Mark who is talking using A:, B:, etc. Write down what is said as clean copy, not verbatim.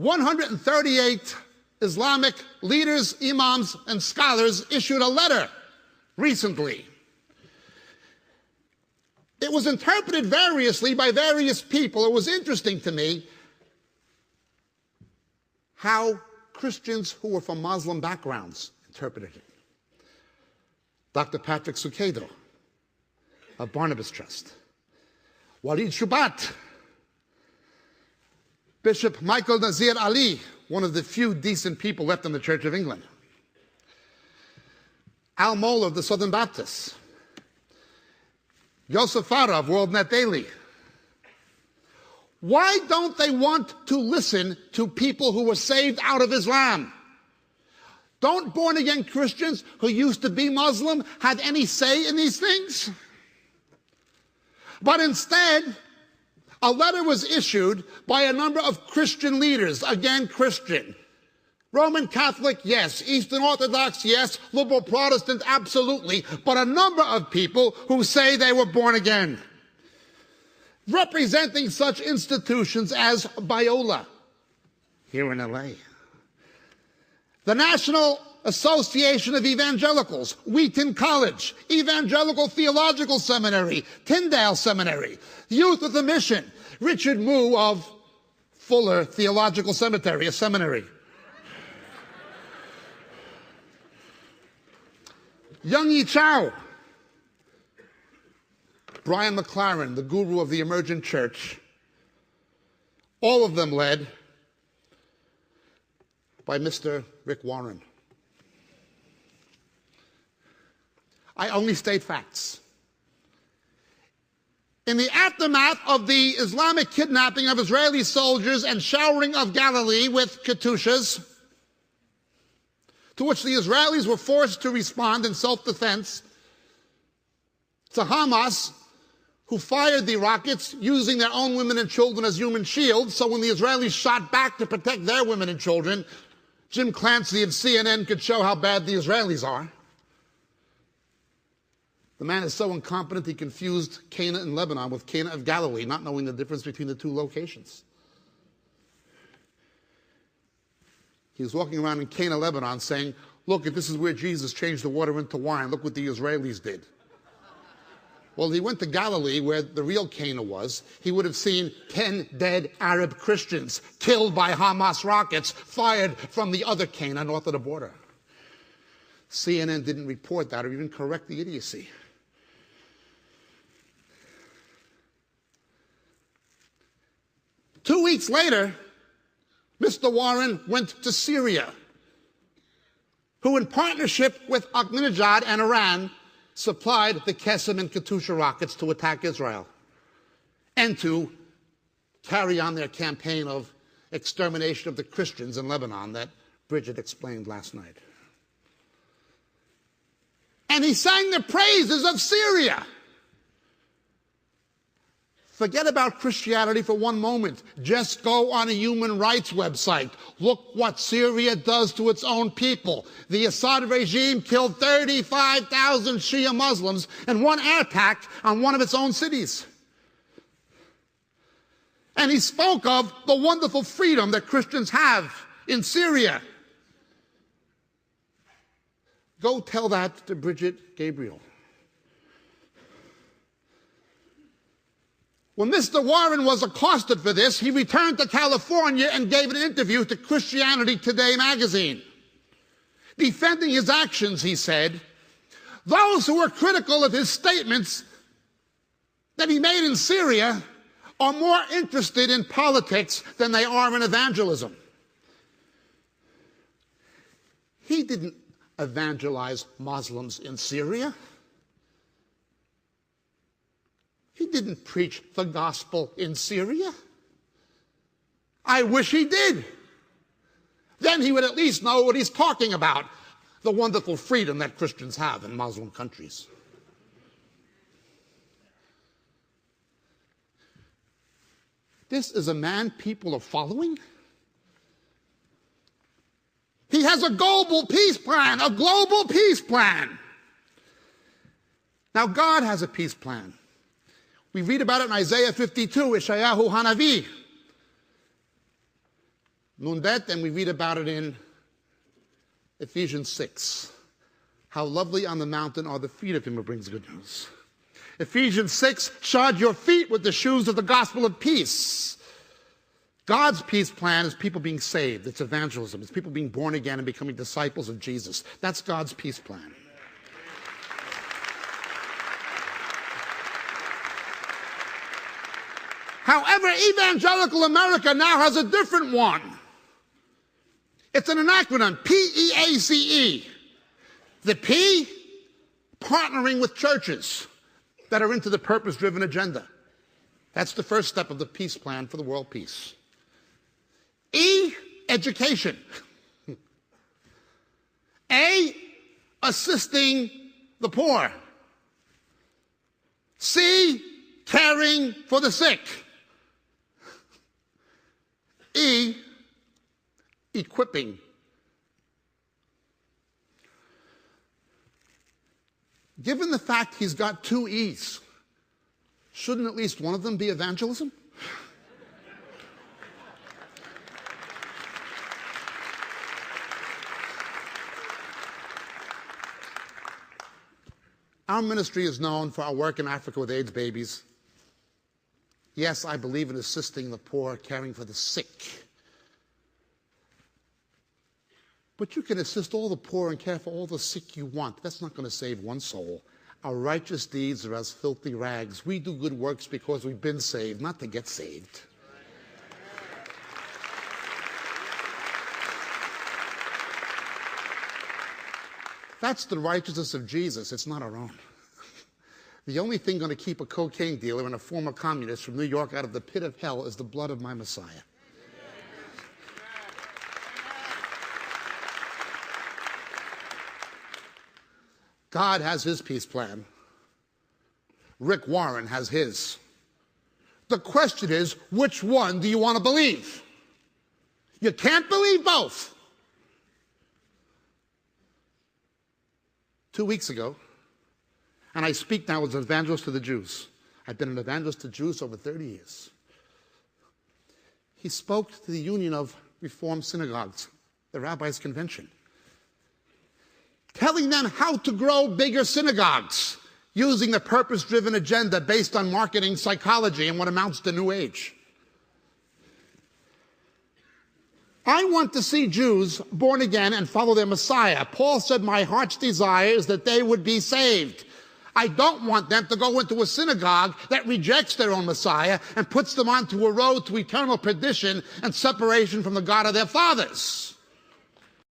A: 138 Islamic leaders, imams, and scholars issued a letter recently. It was interpreted variously by various people. It was interesting to me how Christians who were from Muslim backgrounds interpreted it. Dr. Patrick Sukedo of Barnabas Trust, Walid Shubat, Bishop Michael Nazir Ali, one of the few decent people left in the Church of England, Al Mohler of the Southern Baptists, Yosef Farah of WorldNet Daily. Why don't they want to listen to people who were saved out of Islam? Don't born-again Christians who used to be Muslim have any say in these things? But instead, a letter was issued by a number of Christian leaders, again Christian. Roman Catholic, yes. Eastern Orthodox, yes. Liberal Protestant, absolutely. But a number of people who say they were born again, representing such institutions as Biola, here in LA, the National Association of Evangelicals, Wheaton College, Evangelical Theological Seminary, Tyndale Seminary, Youth with a Mission, Richard Moo of Fuller Theological Cemetery, a seminary, Young Yi Chow, Brian McLaren, the guru of the emergent church, all of them led by Mr. Rick Warren. I only state facts. In the aftermath of the Islamic kidnapping of Israeli soldiers and showering of Galilee with katyushas, to which the Israelis were forced to respond in self-defense, to Hamas, who fired the rockets using their own women and children as human shields, so when the Israelis shot back to protect their women and children, Jim Clancy of CNN could show how bad the Israelis are. The man is so incompetent he confused Cana in Lebanon with Cana of Galilee, not knowing the difference between the two locations. He was walking around in Cana, Lebanon, saying, look, if this is where Jesus changed the water into wine, look what the Israelis did. Well, he went to Galilee, where the real Cana was. He would have seen 10 dead Arab Christians killed by Hamas rockets fired from the other Cana north of the border. CNN didn't report that or even correct the idiocy. Two weeks later, Mr. Warren went to Syria, who in partnership with Ahmadinejad and Iran supplied the Qesem and Katyusha rockets to attack Israel and to carry on their campaign of extermination of the Christians in Lebanon that Bridget explained last night. And he sang the praises of Syria. Forget about Christianity for one moment. Just go on a human rights website. Look what Syria does to its own people. The Assad regime killed 35,000 Shia Muslims in one air attack on one of its own cities. And he spoke of the wonderful freedom that Christians have in Syria. Go tell that to Bridget Gabriel. When Mr. Warren was accosted for this, he returned to California and gave an interview to Christianity Today magazine. Defending his actions, he said, those who were critical of his statements that he made in Syria are more interested in politics than they are in evangelism. He didn't evangelize Muslims in Syria. He didn't preach the gospel in Syria. I wish he did. Then he would at least know what he's talking about, the wonderful freedom that Christians have in Muslim countries. This is a man people are following? He has a global peace plan, a global peace plan. Now, God has a peace plan. We read about it in Isaiah 52, Ishayahu Hanavi. Nunbet, and we read about it in Ephesians 6. How lovely on the mountain are the feet of him who brings good news. Ephesians 6, shod your feet with the shoes of the gospel of peace. God's peace plan is people being saved. It's evangelism. It's people being born again and becoming disciples of Jesus. That's God's peace plan. However, evangelical America now has a different one. It's an acronym, PEACE. The P, partnering with churches that are into the purpose-driven agenda. That's the first step of the peace plan for the world peace. E, education. A, assisting the poor. C, caring for the sick. E, equipping. Given the fact he's got two E's, shouldn't at least one of them be evangelism? Our ministry is known for our work in Africa with AIDS babies. Yes, I believe in assisting the poor, caring for the sick. But you can assist all the poor and care for all the sick you want. That's not going to save one soul. Our righteous deeds are as filthy rags. We do good works because we've been saved, not to get saved. That's the righteousness of Jesus. It's not our own. The only thing going to keep a cocaine dealer and a former communist from New York out of the pit of hell is the blood of my Messiah. God has his peace plan. Rick Warren has his. The question is, which one do you want to believe? You can't believe both. 2 weeks ago, and I speak now as an evangelist to the Jews. I've been an evangelist to Jews over 30 years. He spoke to the Union of Reformed Synagogues, the Rabbis' Convention, telling them how to grow bigger synagogues using the purpose-driven agenda based on marketing psychology and what amounts to New Age. I want to see Jews born again and follow their Messiah. Paul said, my heart's desire is that they would be saved. I don't want them to go into a synagogue that rejects their own Messiah and puts them onto a road to eternal perdition and separation from the God of their fathers.